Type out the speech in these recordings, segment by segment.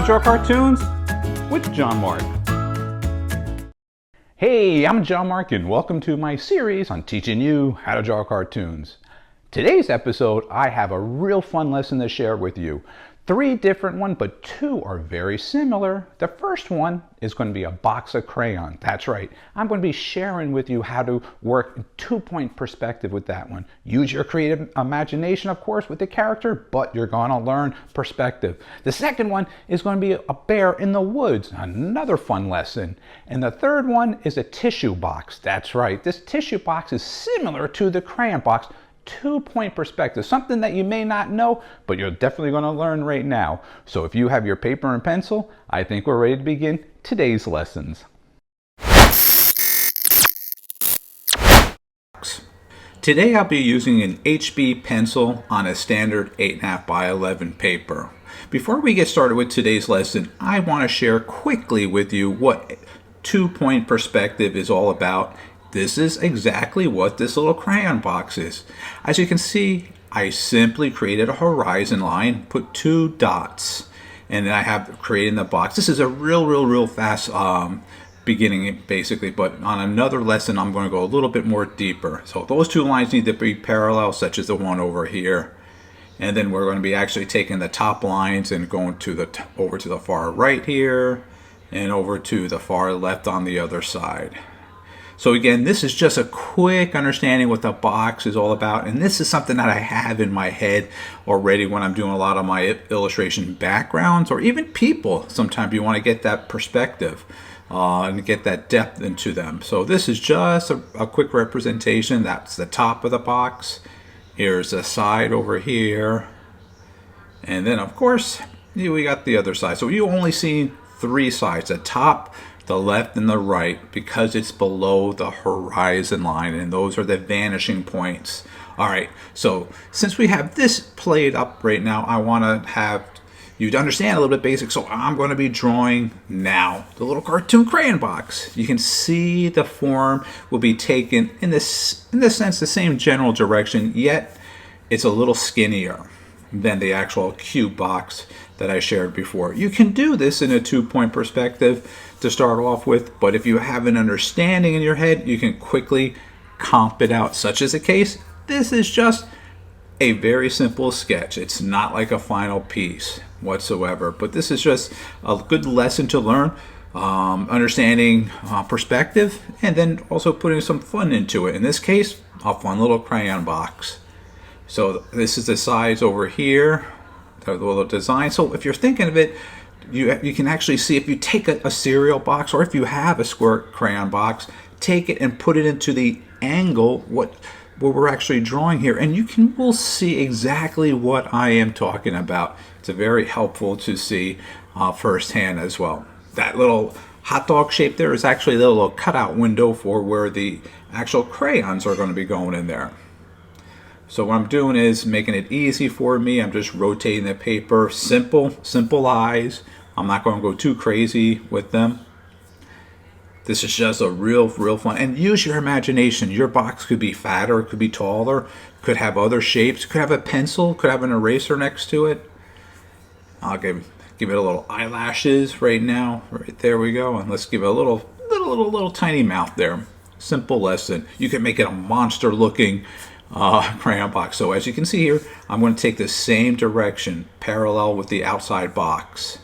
to Draw Cartoons with John-Marc. Hey, I'm John-Marc and welcome to my series on teaching you how to draw cartoons. Today's episode, I have a real fun lesson to share with you. 3 different ones, but 2 are very similar. The first one is going to be a box of crayons. That's right. I'm going to be sharing with you how to work 2-point perspective with that one. Use your creative imagination, of course, with the character, but you're going to learn perspective. The second one is going to be a bear in the woods. Another fun lesson. And the third one is a tissue box. That's right. This tissue box is similar to the crayon box. 2-point perspective, something that you may not know, but you're definitely going to learn right now. So if you have your paper and pencil, I think we're ready to begin today's lessons. Today I'll be using an HB pencil on a standard 8.5 by 11 paper. Before we get started with today's lesson, I want to share quickly with you what 2-point perspective is all about. This is exactly what this little crayon box is. As you can see, I simply created a horizon line, put 2 dots, and then I have created the box. This is a real fast beginning basically, but on another lesson I'm going to go a little bit more deeper. So those 2 lines need to be parallel, such as the one over here. And then we're going to be actually taking the top lines and going to over to the far right here and over to the far left on the other side. So again, this is just a quick understanding what the box is all about, and this is something that I have in my head already when I'm doing a lot of my illustration backgrounds, or even people. Sometimes you want to get that perspective and get that depth into them. So this is just a quick representation. That's the top of the box. Here's the side over here, and then of course we got the other side. So you only see 3 sides: the top, the left, and the right, because it's below the horizon line, and those are the vanishing points. All right, so since we have this played up right now, I want to have you to understand a little bit basic. So I'm going to be drawing now the little cartoon crayon box. You can see the form will be taken in this sense the same general direction, yet it's a little skinnier than the actual cube box that I shared before. You can do this in a 2-point perspective to start off with, but if you have an understanding in your head, you can quickly comp it out. Such as the case, this is just a very simple sketch. It's not like a final piece whatsoever, but this is just a good lesson to learn, understanding perspective, and then also putting some fun into it. In this case, a fun little crayon box. So this is the size over here, the little design. So if you're thinking of it, you can actually see, if you take a cereal box, or if you have a square crayon box, take it and put it into the angle what we're actually drawing here, and will see exactly what I am talking about. It's very helpful to see firsthand as well. That little hot dog shape there is actually the little cutout window for where the actual crayons are going to be going in there. So what I'm doing is making it easy for me. I'm just rotating the paper. Simple eyes. I'm not going to go too crazy with them. This is just a real fun. And use your imagination. Your box could be fatter, it could be taller, could have other shapes, could have a pencil, could have an eraser next to it. I'll give it a little eyelashes right now. Right there we go. And let's give it a little tiny mouth there. Simple lesson. You can make it a monster looking crayon box. So as you can see here, I'm going to take the same direction parallel with the outside box,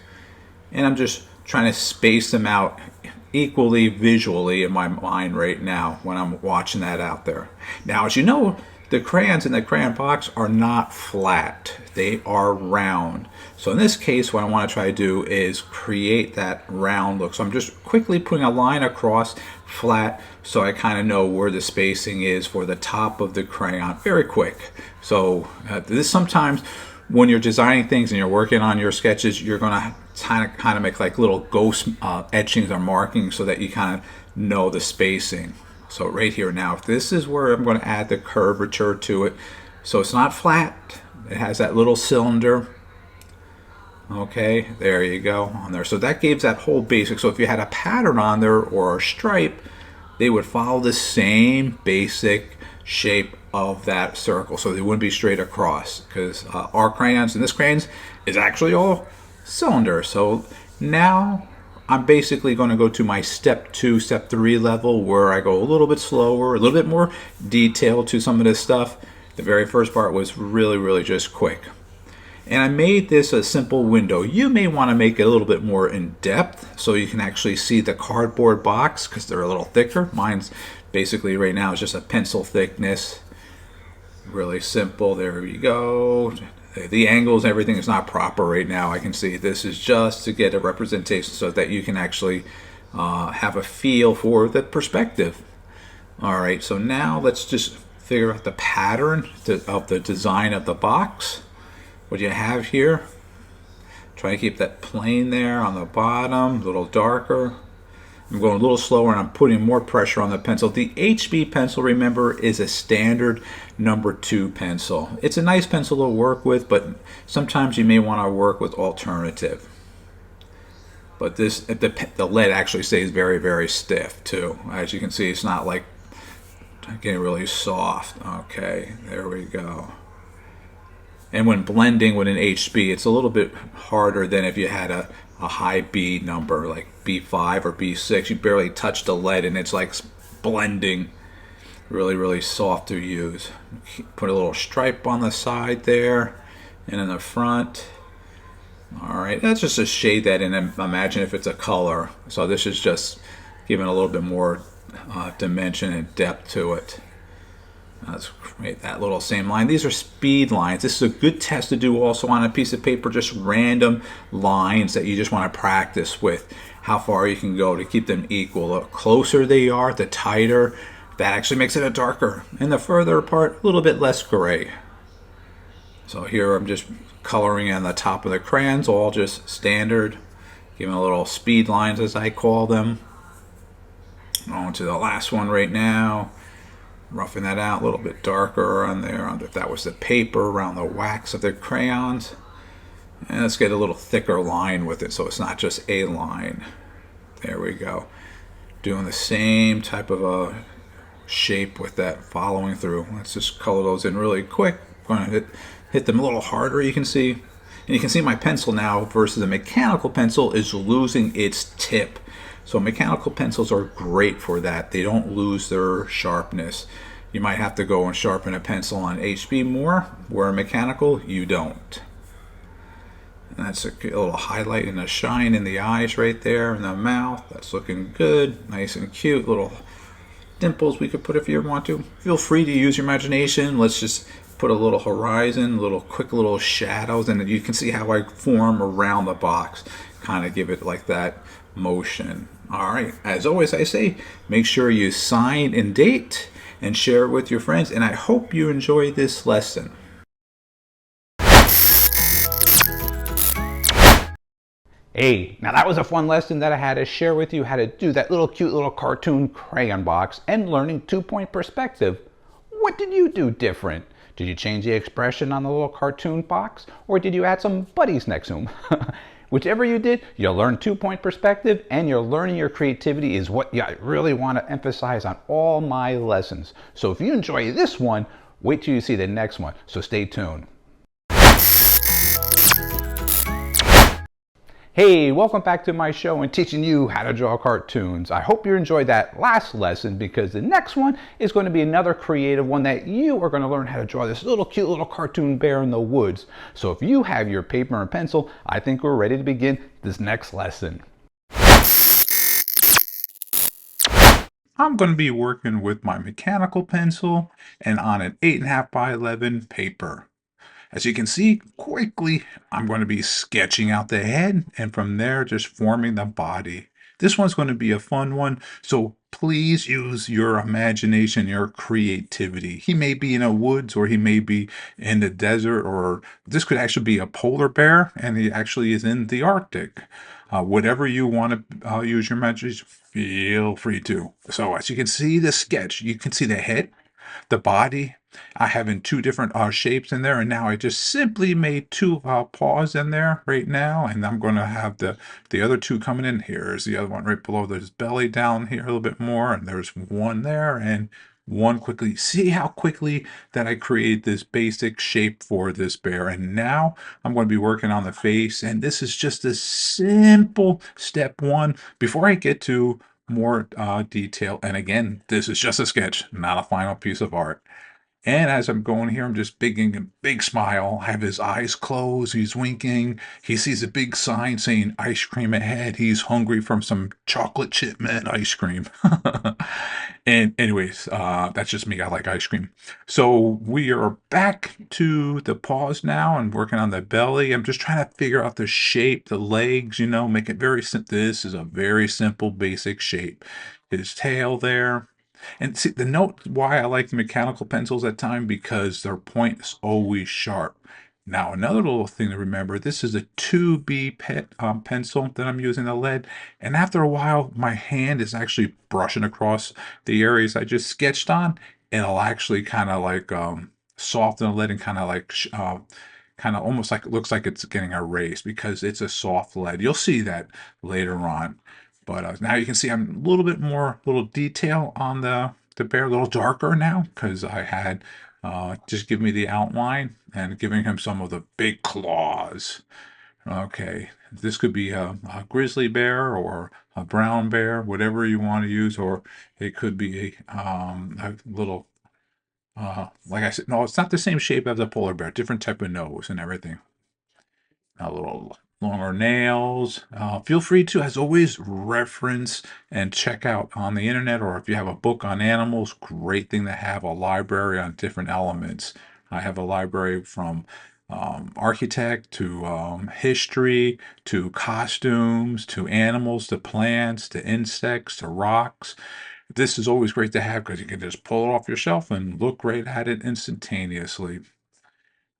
and I'm just trying to space them out equally visually in my mind right now when I'm watching that out there. Now, as you know, the crayons in the crayon box are not flat, they are round. So in this case, what I want to try to do is create that round look. So I'm just quickly putting a line across flat so I kind of know where the spacing is for the top of the crayon. Very quick. So this sometimes when you're designing things and you're working on your sketches, you're going to kind of make like little ghost etchings or markings so that you kind of know the spacing. So right here now, this is where I'm going to add the curvature to it. So it's not flat. It has that little cylinder. Okay, there you go on there. So that gives that whole basic. So if you had a pattern on there or a stripe, they would follow the same basic shape of that circle. So they wouldn't be straight across, because our crayons and this crayons is actually all cylinder. So now I'm basically going to go to my step 2, step 3 level where I go a little bit slower, a little bit more detailed to some of this stuff. The very first part was really just quick. And I made this a simple window. You may want to make it a little bit more in depth so you can actually see the cardboard box because they're a little thicker. Mine's basically right now is just a pencil thickness. Really simple. There we go. The angles, everything is not proper right now. I can see this is just to get a representation so that you can actually have a feel for the perspective. All right, so now let's just figure out the pattern of the design of the box. What you have here, try to keep that plane there on the bottom, a little darker. I'm going a little slower and I'm putting more pressure on the pencil. The HB pencil, remember, is a standard number 2 pencil. It's a nice pencil to work with, but sometimes you may want to work with alternative. But this, the lead actually stays very stiff too. As you can see, it's not like getting really soft. Okay, there we go. And when blending with an HB, it's a little bit harder than if you had a high B number, like B5 or B6. You barely touch the lead and it's like blending. Really soft to use. Put a little stripe on the side there and in the front. All right, that's just to shade that in and imagine if it's a color. So this is just giving a little bit more dimension and depth to it. Let's create that little same line. These are speed lines. This is a good test to do also on a piece of paper, just random lines that you just want to practice with how far you can go to keep them equal. The closer they are, the tighter. That actually makes it a darker. And the further apart, a little bit less gray. So here I'm just coloring on the top of the crayons, all just standard. Giving a little speed lines as I call them. On to the last one right now. Roughing that out a little bit darker on there, if that was the paper, around the wax of the crayons. And let's get a little thicker line with it so it's not just a line. There we go. Doing the same type of a shape with that following through. Let's just color those in really quick. I'm going to hit them a little harder, you can see. And you can see my pencil now versus a mechanical pencil is losing its tip. So mechanical pencils are great for that. They don't lose their sharpness. You might have to go and sharpen a pencil on HB more, where mechanical, you don't. And that's a little highlight and a shine in the eyes right there, in the mouth. That's looking good, nice and cute. Little dimples we could put if you want to. Feel free to use your imagination. Let's just put a little horizon, quick little shadows, and you can see how I form around the box. Kind of give it like that motion. All right, as always I say, make sure you sign and date and share it with your friends, and I hope you enjoy this lesson. Hey, now that was a fun lesson that I had to share with you how to do that little cute little cartoon crayon box and learning 2-point perspective. What did you do different? Did you change the expression on the little cartoon box, or did you add some buddies next to them? Whichever you did, you'll learn 2-point perspective, and you're learning your creativity is what I really want to emphasize on all my lessons. So if you enjoy this one, wait till you see the next one. So stay tuned. Hey, welcome back to my show and teaching you how to draw cartoons. I hope you enjoyed that last lesson because the next one is going to be another creative one that you are going to learn how to draw this little cute little cartoon bear in the woods. So if you have your paper and pencil, I think we're ready to begin this next lesson. I'm going to be working with my mechanical pencil and on an 8.5 by 11 paper. As you can see, quickly, I'm going to be sketching out the head and from there just forming the body. This one's going to be a fun one, so please use your imagination, your creativity. He may be in a woods or he may be in the desert, or this could actually be a polar bear and he actually is in the Arctic. Whatever you want to use your imagination, feel free to. So as you can see the sketch, you can see the head, the body. I have in 2 different shapes in there, and now I just simply made 2 paws in there right now, and I'm going to have the other 2 coming in. Here's the other one right below his belly down here a little bit more, and there's one there, and one quickly. See how quickly that I created this basic shape for this bear. And now I'm going to be working on the face. And this is just a simple step one before I get to more detail. And again, this is just a sketch, not a final piece of art. And as I'm going here, I'm just making a big smile. I have his eyes closed. He's winking. He sees a big sign saying ice cream ahead. He's hungry from some chocolate chip mint ice cream. And anyways, that's just me. I like ice cream. So we are back to the paws now and working on the belly. I'm just trying to figure out the shape, the legs, make it very simple. This is a very simple, basic shape. His tail there. And see, the note why I like the mechanical pencils at time because their point is always sharp. Now, another little thing to remember, this is a 2B pencil that I'm using the lead. And after a while, my hand is actually brushing across the areas I just sketched on. It'll actually kind of like soften the lead and kind of like kind of almost like it looks like it's getting erased because it's a soft lead. You'll see that later on. But now you can see I'm a little bit more little detail on the bear, a little darker now because I had just give me the outline and giving him some of the big claws. Okay, this could be a grizzly bear or a brown bear, whatever you want to use, or it could be a little, like I said, no, it's not the same shape as a polar bear, different type of nose and everything. A little longer nails. Feel free to, as always, reference and check out on the internet, or if you have a book on animals, great thing to have a library on different elements. I have a library from architect to history to costumes to animals to plants to insects to rocks. This is always great to have because you can just pull it off your shelf and look right at it instantaneously.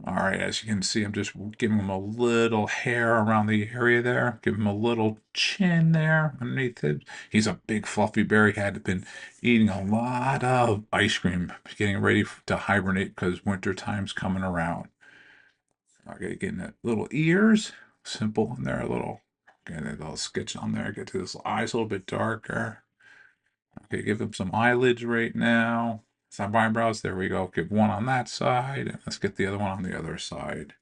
All right, as you can see, I'm just giving him a little hair around the area there. Give him a little chin there underneath it. He's a big fluffy bear. He had been eating a lot of ice cream, getting ready to hibernate because winter time's coming around. Okay, getting the little ears, simple in there, a little, getting a little sketch on there. Get to his eyes a little bit darker. Okay, give him some eyelids right now. Some eyebrows. There we go. Give one on that side. And let's get the other one on the other side.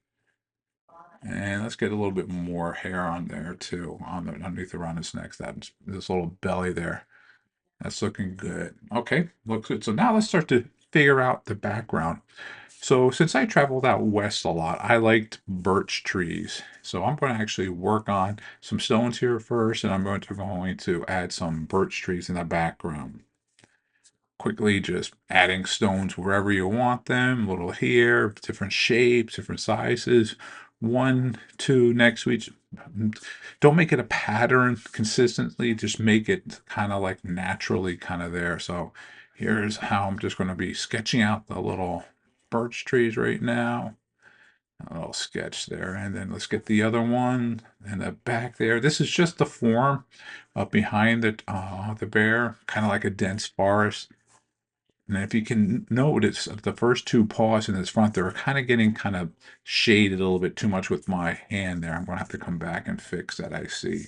And let's get a little bit more hair on there too, on the underneath around his neck. That's this little belly there. That's looking good. Okay, looks good. So now let's start to figure out the background. So since I traveled out west a lot, I liked birch trees. So I'm going to actually work on some stones here first, and I'm going to add some birch trees in the background. Quickly just adding stones wherever you want them, a little here, different shapes, different sizes. One, two next week. Don't make it a pattern consistently, just make it kind of like naturally kind of there. So here's how I'm just going to be sketching out the little birch trees right now. A little sketch there, and then let's get the other one in the back there. This is just the form up behind the bear, kind of like a dense forest. And if you can notice the first two paws in this front, they're kind of getting kind of shaded a little bit too much with my hand there. I'm going to have to come back and fix that, I see.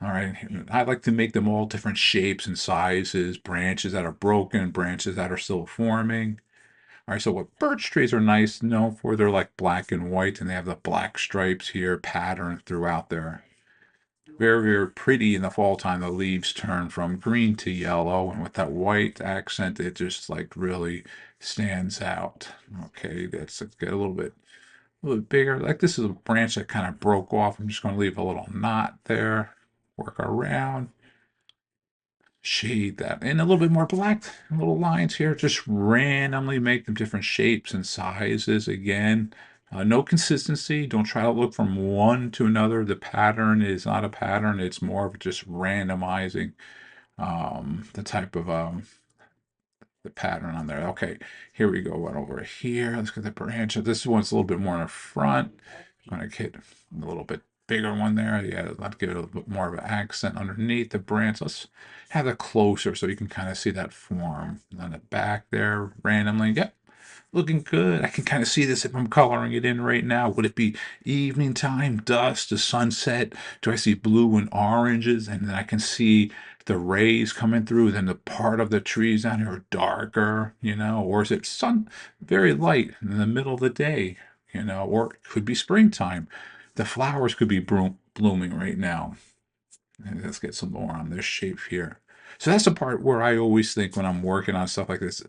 All right, I like to make them all different shapes and sizes, branches that are broken, branches that are still forming. All right, so what birch trees are nice to know for, they're like black and white, and they have the black stripes here patterned throughout there. Very, very pretty in the fall time. The leaves turn from green to yellow, and with that white accent, it just like really stands out. Okay, let's get a little bit bigger. Like this is a branch that kind of broke off. I'm just going to leave a little knot there, work around, shade that, and a little bit more black, little lines here. Just randomly make them different shapes and sizes again. No consistency. Don't try to look from one to another. The pattern is not a pattern. It's more of just randomizing the type of the pattern on there. Okay, here we go. One over here. Let's get the branch. This one's a little bit more in the front. I'm going to get a little bit bigger one there. Yeah, let's give it a little bit more of an accent underneath the branch. Let's have it closer so you can kind of see that form on the back there randomly. Yep. Looking good. I can kind of see this if I'm coloring it in right now. Would it be evening time, dusk, the sunset? Do I see blue and oranges? And then I can see the rays coming through. Then the part of the trees down here are darker, or is it sun very light in the middle of the day, or it could be springtime. The flowers could be blooming right now. And let's get some more on this shape here. So that's the part where I always think when I'm working on stuff like this,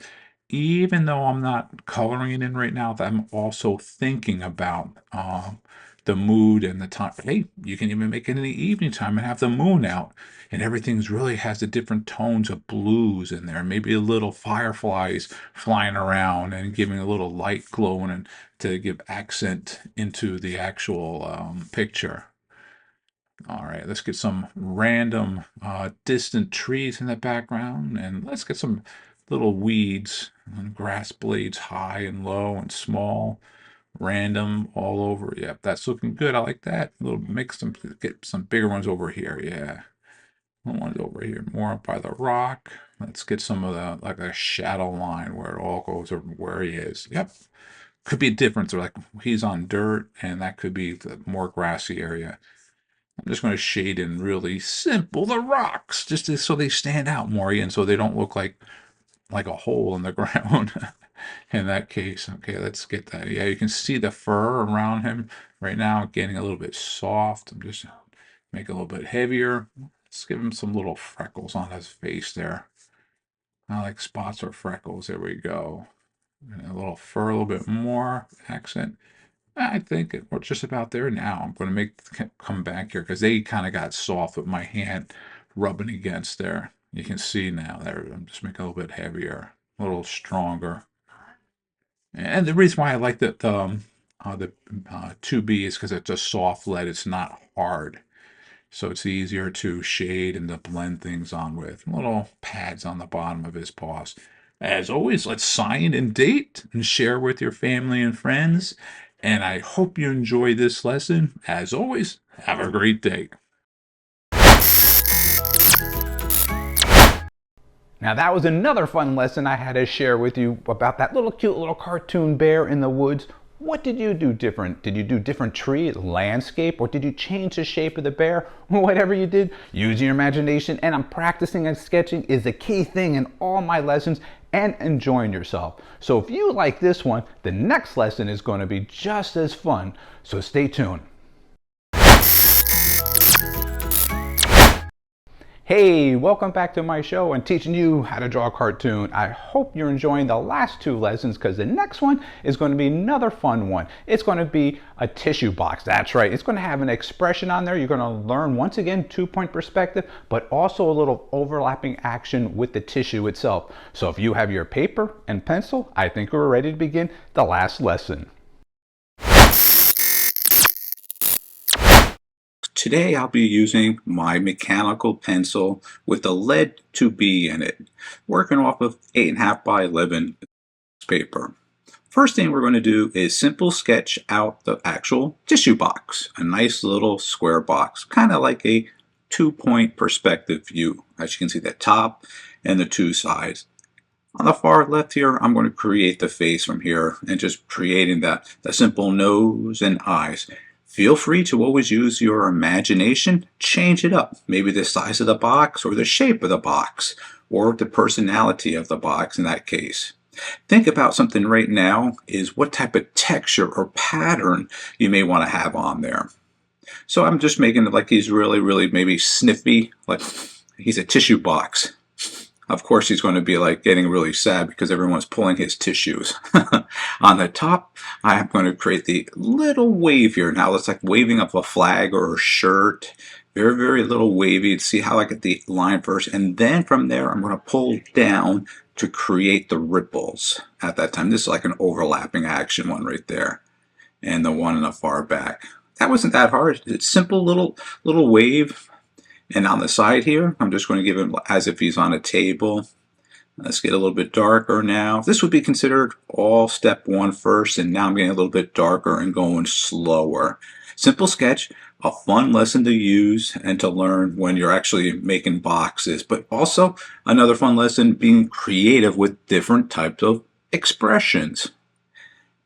even though I'm not coloring it in right now, that I'm also thinking about the mood and the time. Hey, you can even make it in the evening time and have the moon out, and everything's really has the different tones of blues in there. Maybe a little fireflies flying around and giving a little light glowing and to give accent into the actual picture. All right, let's get some random distant trees in the background, and let's get some little weeds and grass blades high and low and small, random all over. Yep, that's looking good. I like that. A little mix them, get some bigger ones over here. Yeah, ones over here, more up by the rock. Let's get some of the like a shadow line where it all goes over where he is. Yep, could be a difference. Or like he's on dirt, and that could be the more grassy area. I'm just going to shade in really simple the rocks just so they stand out more and so they don't look like a hole in the ground in that case. Okay, let's get that. Yeah, you can see the fur around him right now getting a little bit soft. I'm just make it a little bit heavier. Let's give him some little freckles on his face there. I like spots or freckles. There we go. And a little fur, a little bit more accent. I think we're just about there now. I'm going to come back here because they kind of got soft with my hand rubbing against there. You can see now there. I'm just making a little bit heavier, a little stronger. And the reason why I like the 2B is because it's a soft lead. It's not hard. So it's easier to shade and to blend things on with. Little pads on the bottom of his paws. As always, let's sign and date and share with your family and friends. And I hope you enjoy this lesson. As always, have a great day. Now that was another fun lesson I had to share with you about that little cute little cartoon bear in the woods. What did you do different? Did you do different tree, landscape, or did you change the shape of the bear? Whatever you did, using your imagination and practicing and sketching is the key thing in all my lessons, and enjoying yourself. So if you like this one, the next lesson is going to be just as fun. So stay tuned. Hey, welcome back to my show and teaching you how to draw a cartoon. I hope you're enjoying the last two lessons because the next one is going to be another fun one. It's going to be a tissue box. That's right. It's going to have an expression on there. You're going to learn, once again, 2-point perspective, but also a little overlapping action with the tissue itself. So if you have your paper and pencil, I think we're ready to begin the last lesson. Today I'll be using my mechanical pencil with a lead 2B in it, working off of 8.5 by 11 paper. First thing we're going to do is simple sketch out the actual tissue box, a nice little square box, kind of like a 2-point perspective view. As you can see, the top and the two sides. On the far left here, I'm going to create the face from here and just creating the simple nose and eyes. Feel free to always use your imagination, change it up, maybe the size of the box or the shape of the box or the personality of the box in that case. Think about something right now is what type of texture or pattern you may want to have on there. So I'm just making it like he's really maybe sniffy, like he's a tissue box. Of course, he's going to be like getting really sad because everyone's pulling his tissues. On the top, I'm going to create the little wave here. Now it's like waving up a flag or a shirt. Very little wavy. See how I get the line first. And then from there, I'm going to pull down to create the ripples at that time. This is like an overlapping action one right there. And the one in the far back. That wasn't that hard. It's simple little wave. And on the side here, I'm just going to give him as if he's on a table. Let's get a little bit darker now. This would be considered all step 1 first, and now I'm getting a little bit darker and going slower. Simple sketch, a fun lesson to use and to learn when you're actually making boxes, but also another fun lesson being creative with different types of expressions,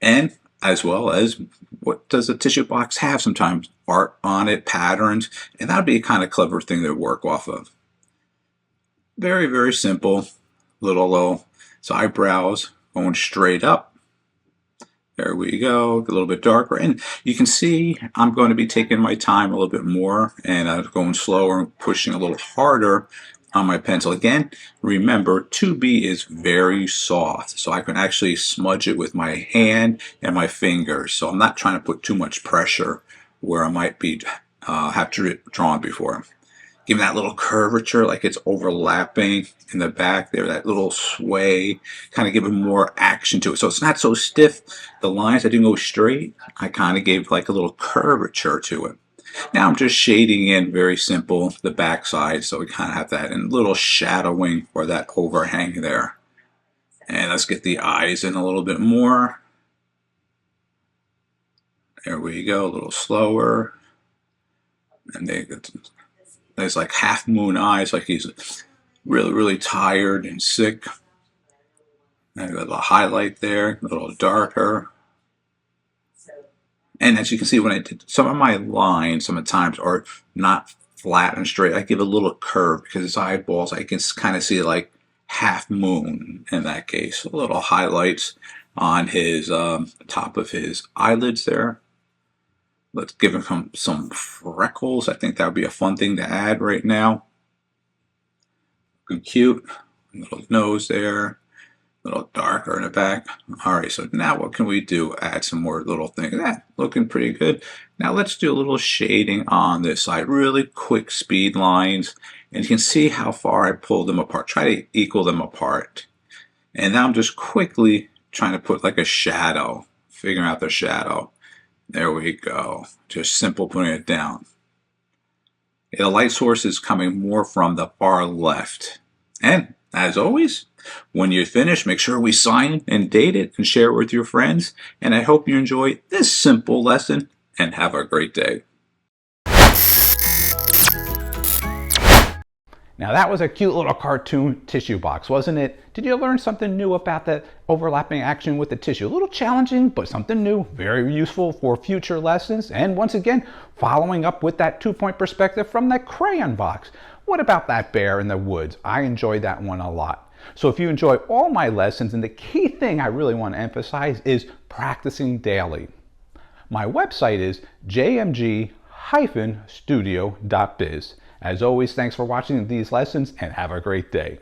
and as well as what does a tissue box have sometimes, art on it, patterns, and that would be a kind of clever thing to work off of. Very, very simple, little low eyebrows going straight up. There we go, a little bit darker, and you can see I'm going to be taking my time a little bit more, and I'm going slower and pushing a little harder on my pencil. Again, remember 2B is very soft, so I can actually smudge it with my hand and my fingers, so I'm not trying to put too much pressure where I might be have drawn before. Give that little curvature, like it's overlapping in the back there, that little sway, kind of giving more action to it. So it's not so stiff. The lines, I didn't go straight. I kind of gave like a little curvature to it. Now I'm just shading in, very simple, the back side, so we kind of have that and little shadowing or that overhang there. And let's get the eyes in a little bit more. There we go, a little slower. And there's like half moon eyes, like he's really, really tired and sick. And a little highlight there, a little darker. And as you can see, when I did some of my lines, sometimes are not flat and straight. I give a little curve because his eyeballs, I can kind of see like half moon in that case. A little highlights on his top of his eyelids there. Let's give him some freckles. I think that would be a fun thing to add right now. Looking cute. Little nose there. A little darker in the back. Alright, so now what can we do? Add some more little things. Looking pretty good. Now let's do a little shading on this side. Really quick speed lines. And you can see how far I pulled them apart. Try to equal them apart. And now I'm just quickly trying to put like a shadow. Figuring out the shadow. There we go. Just simple putting it down. The light source is coming more from the far left. And as always, when you're finished, make sure we sign and date it and share it with your friends. And I hope you enjoy this simple lesson and have a great day. Now that was a cute little cartoon tissue box, wasn't it? Did you learn something new about the overlapping action with the tissue? A little challenging, but something new, very useful for future lessons. And once again, following up with that 2-point perspective from that crayon box. What about that bear in the woods? I enjoyed that one a lot. So if you enjoy all my lessons, and the key thing I really want to emphasize is practicing daily. My website is jmg-studio.biz. As always, thanks for watching these lessons and have a great day.